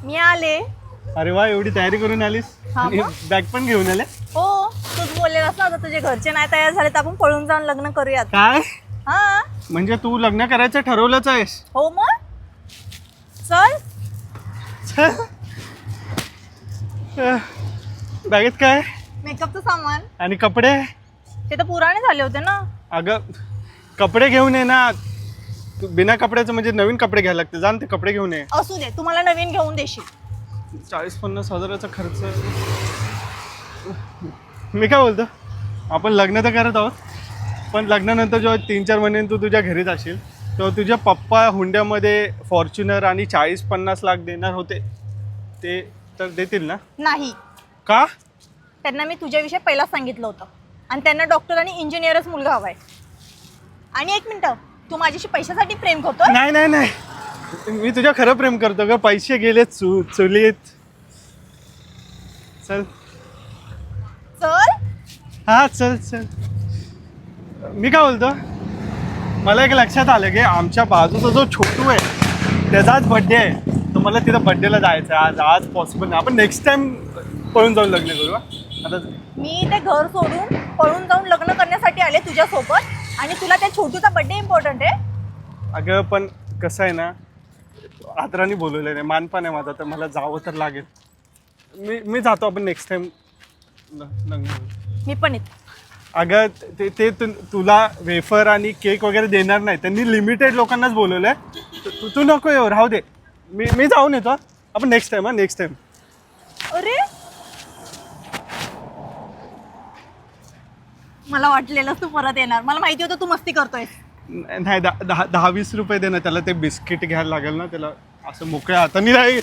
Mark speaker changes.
Speaker 1: मी आले.
Speaker 2: अरे वा, एवढी तयारी करून आलीस
Speaker 1: हा
Speaker 2: आणि
Speaker 1: मग?
Speaker 2: बॅग पण घेऊन आले.
Speaker 1: हो, तूच बोललेलास ना आता तुझे घरचे नाही तयार झाले तर आपण पळून जाऊन लग्न करूयात.
Speaker 2: काय
Speaker 1: हा.
Speaker 2: म्हणजे तू लग्न करायचं ठरवलंच आहेस?
Speaker 1: हो मग चल.
Speaker 2: बॅगेत काय
Speaker 1: मेकअपचं सामान
Speaker 2: आणि कपडे?
Speaker 1: ते तर पुराणे झाले होते ना.
Speaker 2: अगं कपडे घेऊन ये ना. तू बिना कपड्याचं म्हणजे नवीन कपडे घ्यायला लागते. जाण ते कपडे घेऊन ये.
Speaker 1: असू दे, तुम्हाला नवीन घेऊन देशील.
Speaker 2: 40-50 हजाराचा खर्च. मी काय बोलतो, आपण लग्न तर करत आहोत, पण लग्नानंतर जेव्हा 3-4 महिन्यांनी तू तुझ्या घरी जाशील तेव्हा तुझ्या पप्पा हुंड्यामध्ये फॉर्च्युनर आणि 40-50 लाख देणार होते, ते तर देतील ना?
Speaker 1: नाही,
Speaker 2: का?
Speaker 1: त्यांना मी तुझ्याविषयी पहिलाच सांगितलं होतं आणि त्यांना डॉक्टर आणि इंजिनियरच मुलगा हवाय. आणि एक मिनिट, तू माझ्याशी पैशासाठी प्रेम करतोय?
Speaker 2: नाही नाही नाही, मी तुझ्या खरं प्रेम करतो ग. पैसे गेले चुलीत. चल.
Speaker 1: चल.
Speaker 2: हा चल चल. मी काय बोलतो, मला एक लक्षात आलं की आमच्या बाजूचा जो छोटू आहे त्याचा आज बड्डे आहे. तर मला तिथं बड्डेला जायचं आहे. आज पॉसिबल नाही. आपण नेक्स्ट टाइम पळून जाऊन लग्न करू. आता
Speaker 1: मी ते घर सोडून पळून जाऊन लग्न करण्यासाठी आले तुझ्यासोबत आणि तुला त्या छोटूचा बड्डे इम्पॉर्टंट आहे?
Speaker 2: अगं पण कसं आहे ना, आदराने बोलवलं नाही, मानपान आहे माझा, तर मला जावं तर लागेल. मी जातो. आपण नेक्स्ट टाइम लग्न करू.
Speaker 1: मी पण येते.
Speaker 2: अगं ते तुला वेफर आणि केक वगैरे देणार नाही. त्यांनी लिमिटेड लोकांनाच बोलवलंय. तू नको येऊ, राहू दे. मी जाऊन येतो. आपण नेक्स्ट टाइम. Next time.
Speaker 1: अरे, मला वाटलेलंच तू परत येणार. मला माहिती होतं तू मस्ती करतोय.
Speaker 2: नाही, 10-20 रुपये दे ना. त्याला ते बिस्किट घ्यायला लागेल ना. त्याला असं मोकळ्या हाताने नाही.